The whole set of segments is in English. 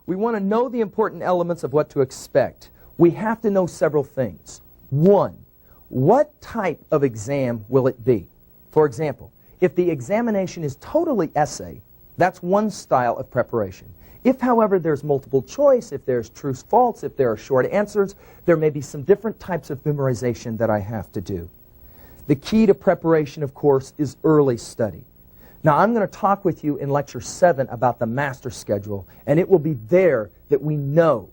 we want to know the important elements of what to expect. We have to know several things. One, what type of exam will it be? For example, if the examination is totally essay, that's one style of preparation. If, however, there's multiple choice, if there's true-false, if there are short answers, there may be some different types of memorization that I have to do. The key to preparation, of course, is early study. Now, I'm going to talk with you in Lecture 7 about the master schedule, and it will be there that we know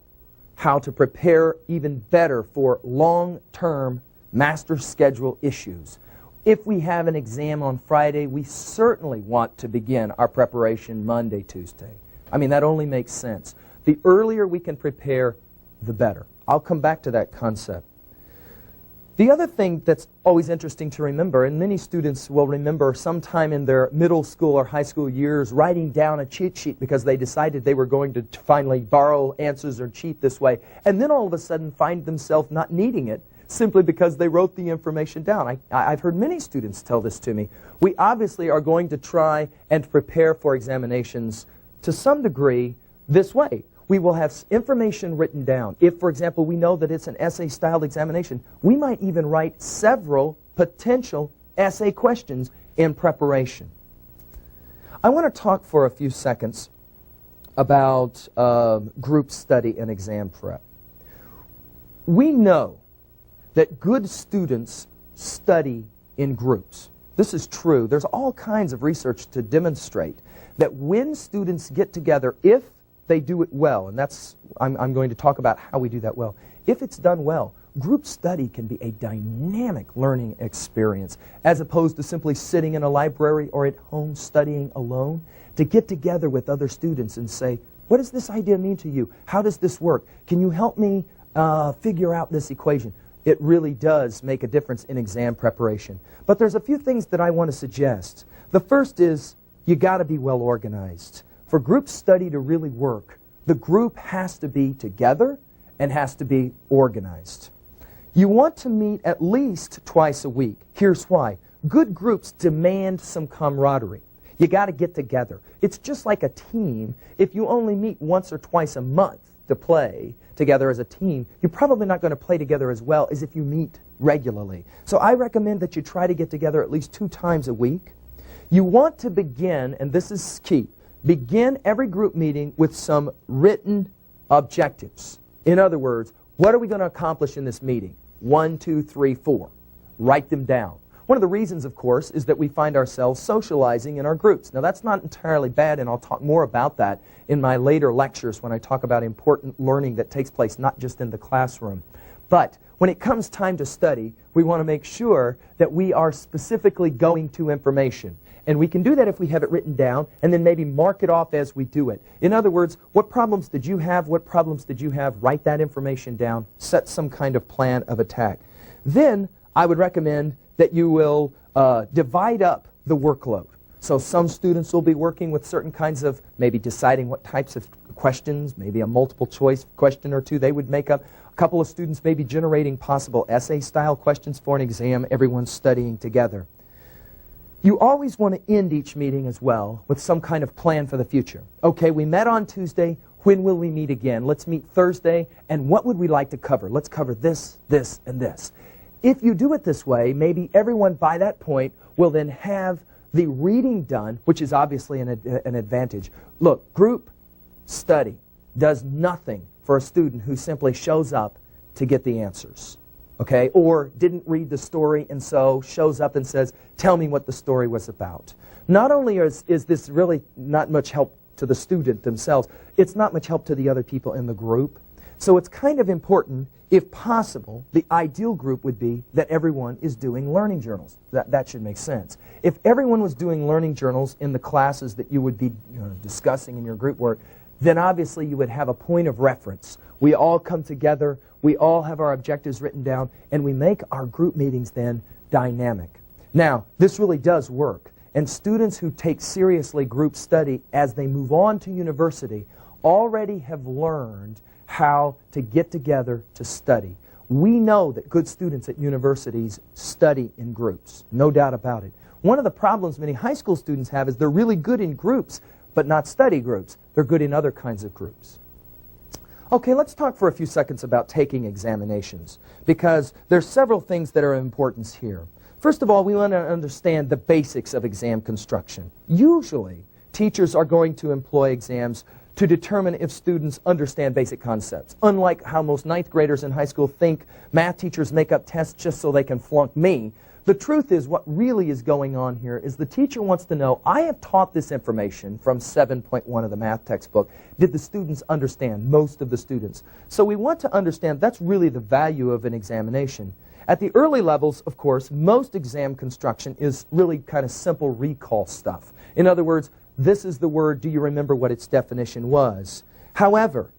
how to prepare even better for long-term master schedule issues. If we have an exam on Friday, we certainly want to begin our preparation Monday, Tuesday. I mean, that only makes sense. The earlier we can prepare, the better. I'll come back to that concept. The other thing that's always interesting to remember, and many students will remember sometime in their middle school or high school years writing down a cheat sheet because they decided they were going to finally borrow answers or cheat this way, and then all of a sudden find themselves not needing it simply because they wrote the information down. I've heard many students tell this to me. We obviously are going to try and prepare for examinations to some degree this way. We will have information written down. If, for example, we know that it's an essay-styled examination, we might even write several potential essay questions in preparation. I want to talk for a few seconds about group study and exam prep. We know that good students study in groups. This is true. There's all kinds of research to demonstrate that when students get together, if they do it well, and I'm going to talk about how we do that well. If it's done well, group study can be a dynamic learning experience as opposed to simply sitting in a library or at home studying alone. To get together with other students and say, what does this idea mean to you? How does this work? Can you help me figure out this equation? It really does make a difference in exam preparation. But there's a few things that I want to suggest. The first is you got to be well organized. For group study to really work, the group has to be together and has to be organized. You want to meet at least twice a week. Here's why. Good groups demand some camaraderie. You got to get together. It's just like a team. If you only meet once or twice a month to play together as a team, you're probably not going to play together as well as if you meet regularly. So I recommend that you try to get together at least 2 times a week. You want to begin, and this is key, begin every group meeting with some written objectives. In other words, what are we going to accomplish in this meeting? 1, 2, 3, 4. Write them down. One of the reasons, of course, is that we find ourselves socializing in our groups. Now, that's not entirely bad, and I'll talk more about that in my later lectures when I talk about important learning that takes place not just in the classroom. But when it comes time to study, we want to make sure that we are specifically going to information. And we can do that if we have it written down and then maybe mark it off as we do it. In other words, what problems did you have? What problems did you have? Write that information down. Set some kind of plan of attack. Then I would recommend that you will divide up the workload. So some students will be working with certain kinds of, maybe deciding what types of questions, maybe a multiple choice question or two they would make up. A couple of students may be generating possible essay-style questions for an exam. Everyone's studying together. You always want to end each meeting as well with some kind of plan for the future. Okay, we met on Tuesday. When will we meet again? Let's meet Thursday. And what would we like to cover? Let's cover this, this, and this. If you do it this way, maybe everyone by that point will then have the reading done, which is obviously an advantage. Look, group study does nothing for a student who simply shows up to get the answers. Okay, or didn't read the story and so shows up and says, tell me what the story was about. Not only is this really not much help to the student themselves, it's not much help to the other people in the group. So it's kind of important, if possible, the ideal group would be that everyone is doing learning journals. That should make sense. If everyone was doing learning journals in the classes that you would be discussing in your group work, then obviously you would have a point of reference. We all come together, we all have our objectives written down, and we make our group meetings then dynamic. Now, this really does work, and students who take seriously group study as they move on to university already have learned how to get together to study. We know that good students at universities study in groups, no doubt about it. One of the problems many high school students have is they're really good in groups, but not study groups. They're good in other kinds of groups. Okay, let's talk for a few seconds about taking examinations, because there's several things that are of importance here. First of all, we want to understand the basics of exam construction. Usually, teachers are going to employ exams to determine if students understand basic concepts. Unlike how most ninth graders in high school think math teachers make up tests just so they can flunk me, the truth is what really is going on here is the teacher wants to know, I have taught this information from 7.1 of the math textbook. Did the students understand? Most of the students. So we want to understand that's really the value of an examination. At the early levels, of course, most exam construction is really kind of simple recall stuff. In other words, this is the word, do you remember what its definition was? However,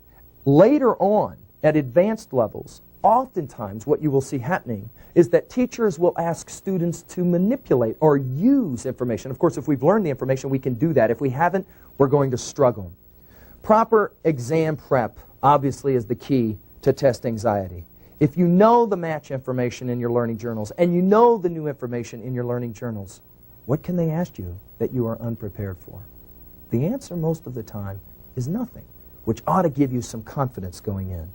later on, at advanced levels, oftentimes what you will see happening is that teachers will ask students to manipulate or use information. Of course, if we've learned the information, we can do that. If we haven't, we're going to struggle. Proper exam prep, obviously, is the key to test anxiety. If you know the match information in your learning journals and you know the new information in your learning journals, what can they ask you that you are unprepared for? The answer most of the time is nothing, which ought to give you some confidence going in.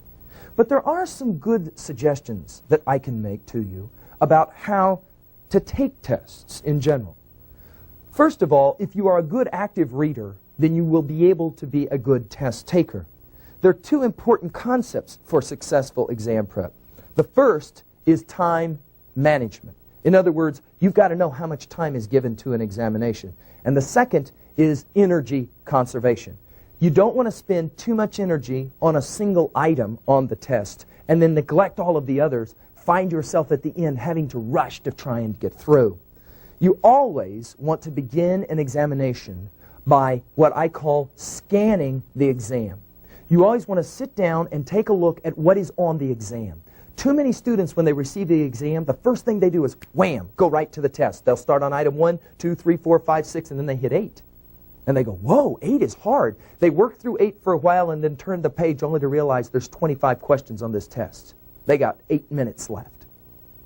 But there are some good suggestions that I can make to you about how to take tests in general. First of all, if you are a good active reader, then you will be able to be a good test taker. There are two important concepts for successful exam prep. The first is time management. In other words, you've got to know how much time is given to an examination. And the second is energy conservation. You don't want to spend too much energy on a single item on the test and then neglect all of the others, find yourself at the end having to rush to try and get through. You always want to begin an examination by what I call scanning the exam. You always want to sit down and take a look at what is on the exam. Too many students, when they receive the exam, the first thing they do is, wham, go right to the test. They'll start on item 1, 2, 3, 4, 5, 6, and then they hit 8. And they go, whoa, 8 is hard. They work through 8 for a while and then turn the page only to realize there's 25 questions on this test. They got 8 minutes left.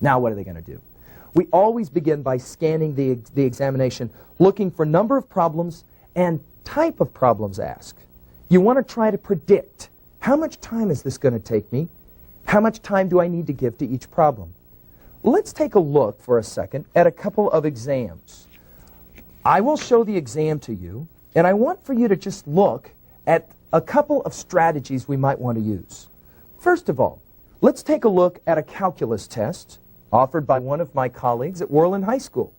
Now what are they going to do? We always begin by scanning the examination, looking for number of problems and type of problems asked. You want to try to predict, how much time is this going to take me? How much time do I need to give to each problem? Let's take a look for a second at a couple of exams. I will show the exam to you, and I want for you to just look at a couple of strategies we might want to use. First of all, let's take a look at a calculus test offered by one of my colleagues at Worland High School.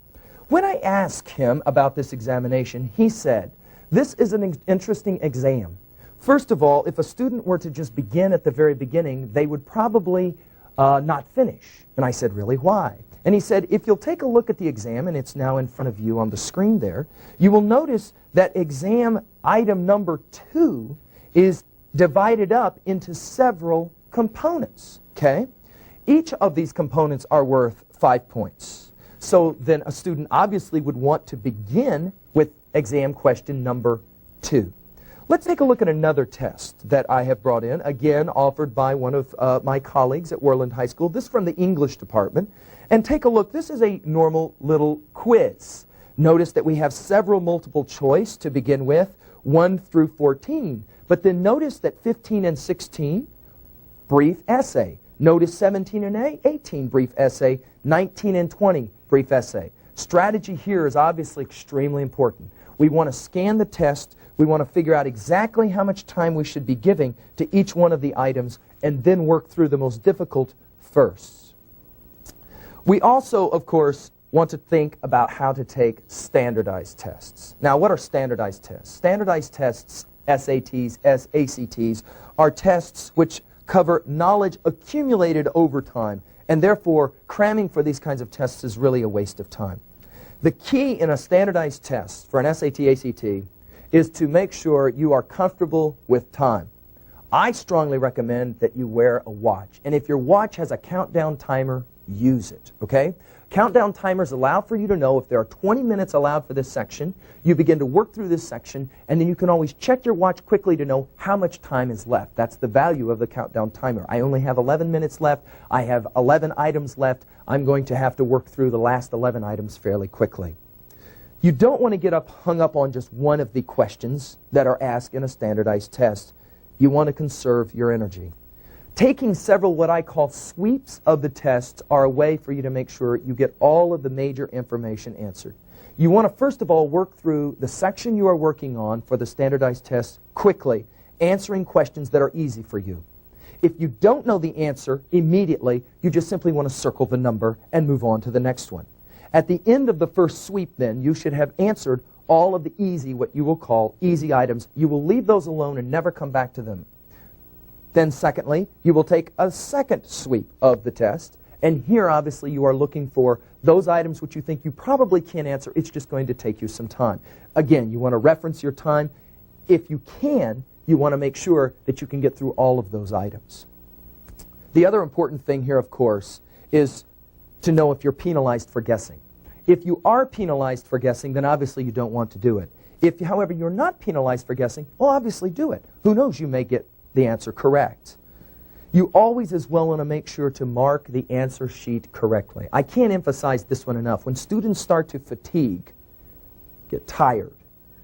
When I asked him about this examination, he said, this is an interesting exam. First of all, if a student were to just begin at the very beginning, they would probably not finish. And I said, really, why? And he said, if you'll take a look at the exam, and it's now in front of you on the screen there, you will notice that exam item number 2 is divided up into several components, okay? Each of these components are worth 5 points. So then a student obviously would want to begin with exam question number 2. Let's take a look at another test that I have brought in, again offered by one of my colleagues at Worland High School. This is from the English department. And take a look. This is a normal little quiz. Notice that we have several multiple choice to begin with, 1 through 14. But then notice that 15 and 16, brief essay. Notice 17 and 18, brief essay. 19 and 20, brief essay. Strategy here is obviously extremely important. We want to scan the test. We want to figure out exactly how much time we should be giving to each one of the items and then work through the most difficult first. We also, of course, want to think about how to take standardized tests. Now, what are standardized tests? Standardized tests, SATs, ACTs, are tests which cover knowledge accumulated over time, and therefore cramming for these kinds of tests is really a waste of time. The key in a standardized test for an SAT, ACT is to make sure you are comfortable with time. I strongly recommend that you wear a watch, and if your watch has a countdown timer, use it, okay? Countdown timers allow for you to know if there are 20 minutes allowed for this section. You begin to work through this section, and then you can always check your watch quickly to know how much time is left. That's the value of the countdown timer. I only have 11 minutes left. I have 11 items left. I'm going to have to work through the last 11 items fairly quickly. You don't want to get hung up on just one of the questions that are asked in a standardized test. You want to conserve your energy. Taking several what I call sweeps of the tests are a way for you to make sure you get all of the major information answered. You want to first of all work through the section you are working on for the standardized tests quickly, answering questions that are easy for you. If you don't know the answer immediately, you just simply want to circle the number and move on to the next one. At the end of the first sweep then, you should have answered all of the easy, what you will call easy items. You will leave those alone and never come back to them. Then secondly, you will take a second sweep of the test, and here obviously you are looking for those items which you think you probably can't answer. It's just going to take you some time. Again, you want to reference your time. If you can, you want to make sure that you can get through all of those items. The other important thing here, of course, is to know if you're penalized for guessing. If you are penalized for guessing, then obviously you don't want to do it. If, however, you're not penalized for guessing, well, obviously do it. Who knows, you may get the answer correct. You always as well want to make sure to mark the answer sheet correctly. I can't emphasize this one enough. When students start to fatigue, get tired,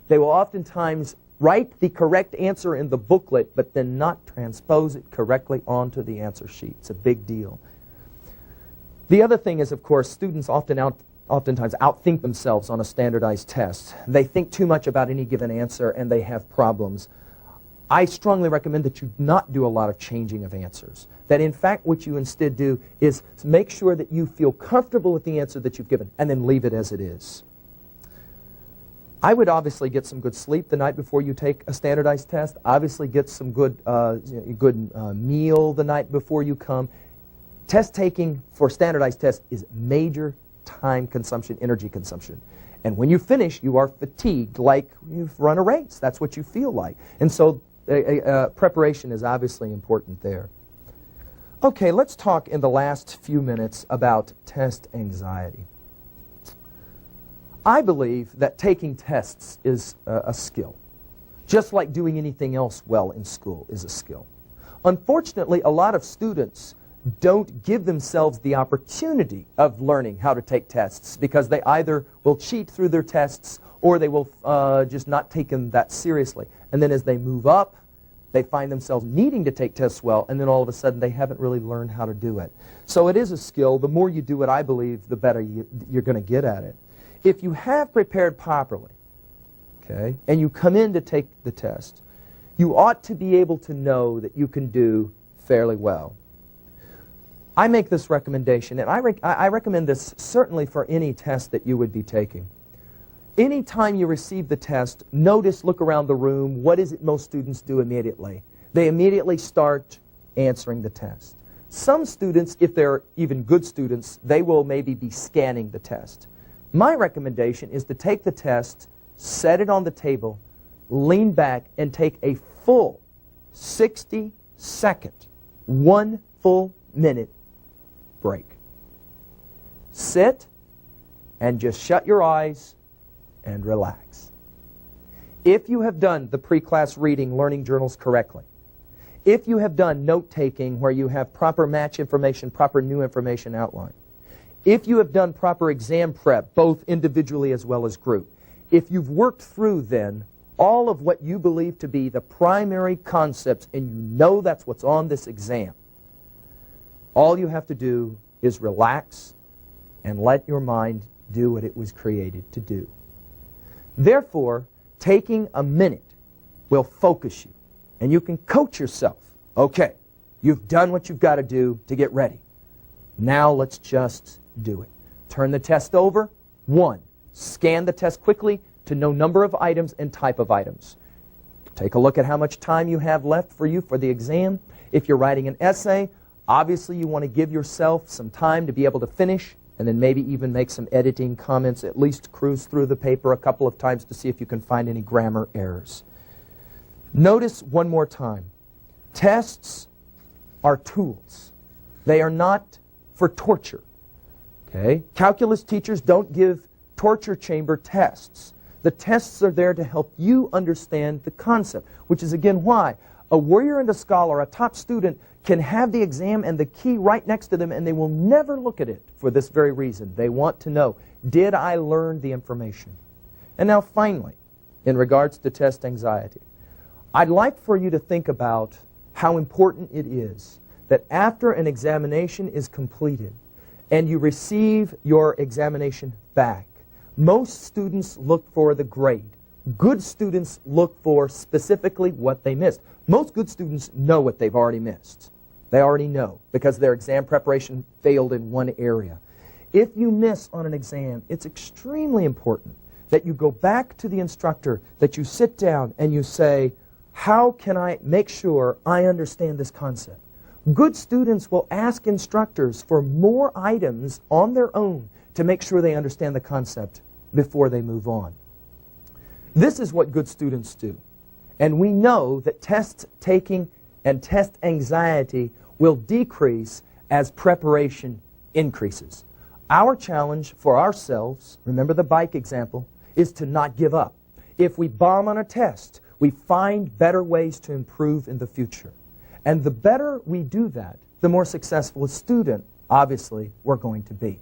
they will oftentimes write the correct answer in the booklet, but then not transpose it correctly onto the answer sheet. It's a big deal. The other thing is, of course, students oftentimes outthink themselves on a standardized test. They think too much about any given answer and they have problems. I strongly recommend that you not do a lot of changing of answers. That in fact what you instead do is make sure that you feel comfortable with the answer that you've given and then leave it as it is. I would obviously get some good sleep the night before you take a standardized test. Obviously get some good meal the night before you come. Test taking for standardized tests is major time consumption, energy consumption. And when you finish, you are fatigued like you've run a race. That's what you feel like. And so preparation is obviously important there. Okay, let's talk in the last few minutes about test anxiety. I believe that taking tests is a skill, just like doing anything else well in school is a skill. Unfortunately, a lot of students don't give themselves the opportunity of learning how to take tests because they either will cheat through their tests or they will just not take them that seriously. And then as they move up, they find themselves needing to take tests well, and then all of a sudden they haven't really learned how to do it. So it is a skill. The more you do it, I believe, the better you're going to get at it. If you have prepared properly, okay, and you come in to take the test, you ought to be able to know that you can do fairly well. I make this recommendation, and I recommend this certainly for any test that you would be taking. Anytime you receive the test, look around the room. What is it most students do immediately? They immediately start answering the test. Some students, if they're even good students, they will maybe be scanning the test. My recommendation is to take the test, set it on the table, lean back, and take a full 60-second, 1 full minute break. Sit and just shut your eyes and relax. If you have done the pre-class reading, learning journals correctly, if you have done note-taking where you have proper match information, proper new information outlined, if you have done proper exam prep, both individually as well as group, if you've worked through then all of what you believe to be the primary concepts and you know that's what's on this exam, all you have to do is relax and let your mind do what it was created to do. Therefore, taking a minute will focus you, and you can coach yourself. Okay, you've done what you've got to do to get ready. Now let's just do it. Turn the test over. 1, scan the test quickly to know number of items and type of items. Take a look at how much time you have left for the exam. If you're writing an essay, obviously you want to give yourself some time to be able to finish and then maybe even make some editing comments, at least cruise through the paper a couple of times to see if you can find any grammar errors. Notice one more time, tests are tools. They are not for torture. Okay? Calculus teachers don't give torture chamber tests. The tests are there to help you understand the concept, which is again why a warrior and a scholar, a top student, can have the exam and the key right next to them and they will never look at it for this very reason. They want to know, did I learn the information? And now finally, in regards to test anxiety, I'd like for you to think about how important it is that after an examination is completed and you receive your examination back, most students look for the grade. Good students look for specifically what they missed. Most good students know what they've already missed. They already know because their exam preparation failed in one area. If you miss on an exam, it's extremely important that you go back to the instructor, that you sit down and you say, how can I make sure I understand this concept? Good students will ask instructors for more items on their own to make sure they understand the concept before they move on. This is what good students do. And we know that test taking and test anxiety will decrease as preparation increases. Our challenge for ourselves, remember the bike example, is to not give up. If we bomb on a test, we find better ways to improve in the future. And the better we do that, the more successful a student, obviously, we're going to be.